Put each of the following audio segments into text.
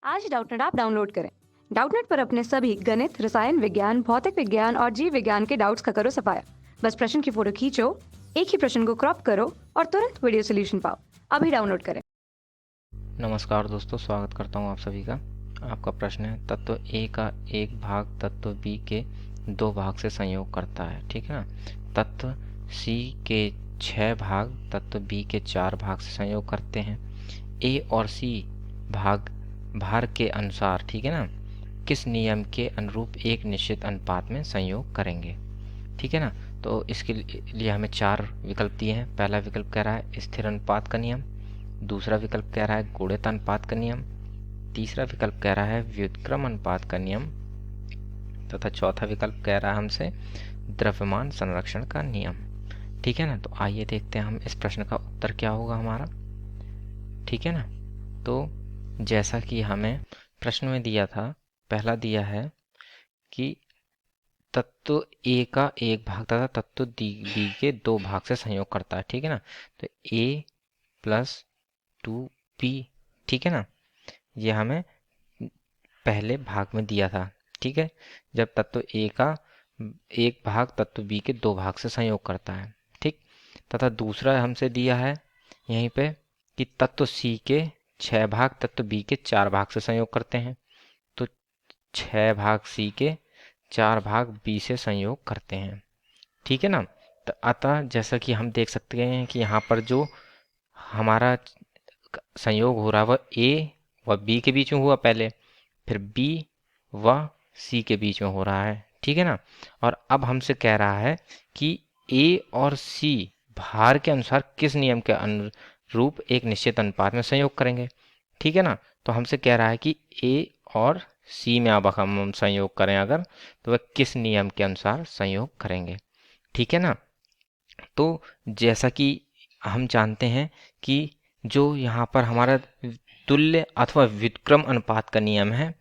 आज Doubtnut app download करें। Doubtnut पर अपने सभी गणित, रसायन विज्ञान, भौतिक विज्ञान और जीव विज्ञान के डाउट्स का करो सफाया। बस प्रश्न की फोटो खींचो, एक ही प्रश्न को क्रॉप करो और तुरंत वीडियो सोल्यूशन पाओ। अभी डाउनलोड करें। नमस्कार दोस्तों, स्वागत करता हूं आप सभी का। आपका प्रश्न है, तत्व ए का एक भाग तत्व बी के दो भाग से संयोग करता है। ठीक है ना। तत्व सी के 6 भाग तत्व बी के 4 भाग से संयोग करते हैं। ए और सी भाग भार के अनुसार, ठीक है ना, किस नियम के अनुरूप एक निश्चित अनुपात में संयोग करेंगे। ठीक है ना। तो इसके लिए हमें 4 विकल्प दिए हैं। पहला विकल्प कह रहा है स्थिर अनुपात का नियम, दूसरा विकल्प कह रहा है गुणित अनुपात का नियम, तीसरा विकल्प कह रहा है व्युत्क्रम अनुपात का नियम तथा चौथा विकल्प कह रहा है हमसे द्रव्यमान संरक्षण का नियम। ठीक है ना। तो आइए देखते हैं हम इस प्रश्न का उत्तर क्या होगा हमारा। ठीक है ना। तो जैसा कि हमें प्रश्न में दिया था, पहला दिया है कि तत्व ए का एक भाग तथा तत्व बी के 2 भाग से संयोग करता है। ठीक है ना। तो ए प्लस 2b, ठीक है ना, ये हमें पहले भाग में दिया था। ठीक है। जब तत्व ए का एक भाग तत्व बी के 2 भाग से संयोग करता है। ठीक। तथा दूसरा हमसे दिया है यहीं पे कि तत्व सी के 6 भाग तत्व बी के 4 भाग से संयोग करते हैं। तो 6 भाग सी के 4 भाग बी से संयोग करते हैं। ठीक है ना। तो अतः जैसा कि हम देख सकते हैं कि यहाँ पर जो हमारा संयोग हो रहा है वह ए व बी के बीच में हुआ पहले, फिर बी व सी के बीच में हो रहा है। ठीक है ना। और अब हमसे कह रहा है कि ए और सी भार के अनुसार किस नियम के अनुरूप एक निश्चित अनुपात में संयोग करेंगे। ठीक है ना। तो हमसे कह रहा है कि ए और सी में अब हम संयोग करें अगर, तो वह किस नियम के अनुसार संयोग करेंगे। ठीक है ना। तो जैसा कि हम जानते हैं कि जो यहाँ पर हमारा तुल्य अथवा व्युत्क्रम अनुपात का नियम है,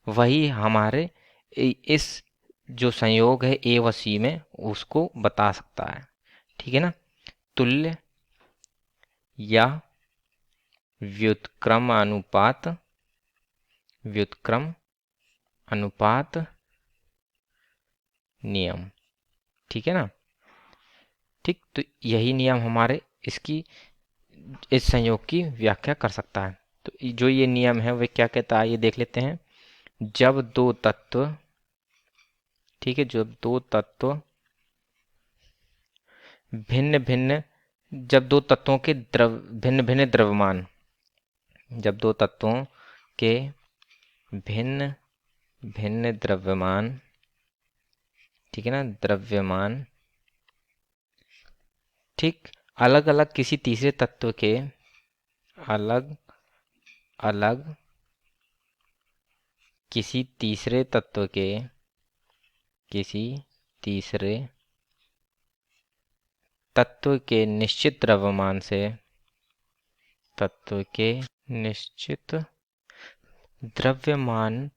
वही हमारे इस जो संयोग है ए व सी में उसको बता सकता है। ठीक है ना। तुल्य या व्युत्क्रम अनुपात, व्युत्क्रम अनुपात नियम। ठीक है ना। ठीक। तो यही नियम हमारे इसकी इस संयोग की व्याख्या कर सकता है। तो जो ये नियम है वह क्या कहता है, ये देख लेते हैं। जब दो तत्व, ठीक है, जब दो तत्व भिन्न भिन्न, जब दो तत्वों के भिन्न भिन्न द्रव्यमान, जब दो तत्वों के भिन्न भिन्न द्रव्यमान, ठीक है ना, द्रव्यमान, ठीक, अलग अलग किसी तीसरे तत्व के, अलग अलग किसी तीसरे तत्व के, किसी तीसरे तत्व के निश्चित द्रव्यमान से, तत्व के निश्चित द्रव्यमान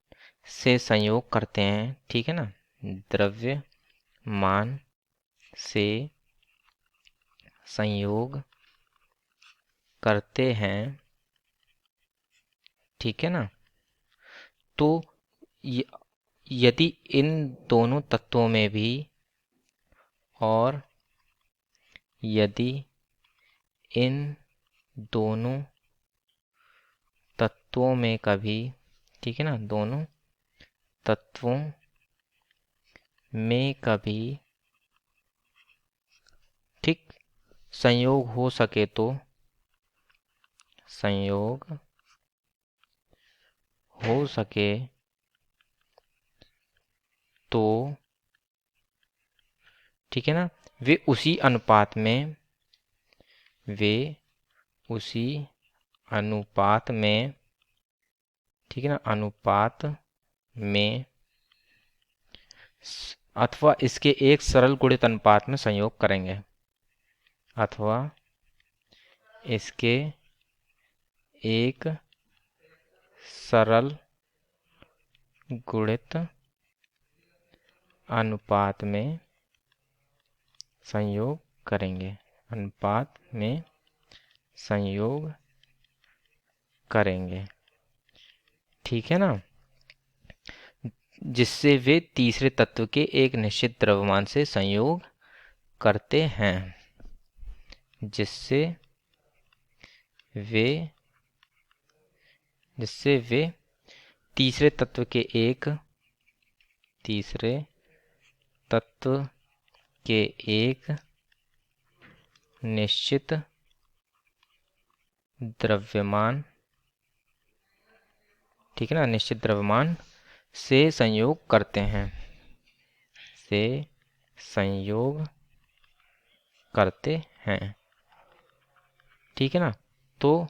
से संयोग करते हैं। ठीक है ना। द्रव्यमान से संयोग करते हैं। ठीक है ना। तो यदि इन दोनों तत्वों में भी, और यदि इन दोनों तत्वों में कभी, ठीक है ना, दोनों तत्वों में कभी, ठीक, संयोग हो सके तो, संयोग हो सके तो, ठीक है ना, वे उसी अनुपात में, वे उसी अनुपात में, ठीक है ना, अनुपात में अथवा इसके एक सरल गुणित अनुपात में संयोग करेंगे, अथवा इसके एक सरल गुणित अनुपात में संयोग करेंगे, अनुपात में संयोग करेंगे। ठीक है ना, जिससे वे तीसरे तत्व के एक निश्चित द्रव्यमान से संयोग करते हैं, जिससे वे तीसरे तत्व के एक निश्चित द्रव्यमान, ठीक है ना, निश्चित द्रव्यमान से संयोग करते हैं, ठीक है ना। तो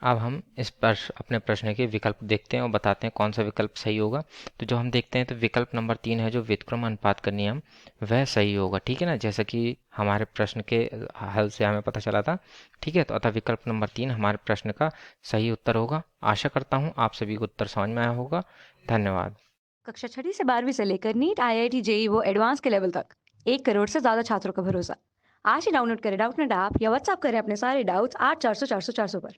अब हम इस पर अपने प्रश्न के विकल्प देखते हैं और बताते हैं कौन सा विकल्प सही होगा। तो जो हम देखते हैं तो विकल्प नंबर 3 है जो व्युत्क्रम अनुपात का नियम, वह सही होगा। ठीक है ना, जैसा कि हमारे प्रश्न के हल से हमें पता चला था। ठीक है, तो अतः विकल्प नंबर 3 हमारे प्रश्न का सही उत्तर होगा। आशा करता हूँ आप सभी को उत्तर समझ में आया होगा। धन्यवाद। कक्षा 6वीं से 12वीं से लेकर नीट, IIT, JEE वो एडवांस के लेवल तक 1 करोड़ से ज्यादा छात्रों का भरोसा। आज ही डाउनलोड करें डाउटनेट ऐप या व्हाट्सएप करें अपने सारे डाउट्स 8400 400 400 पर।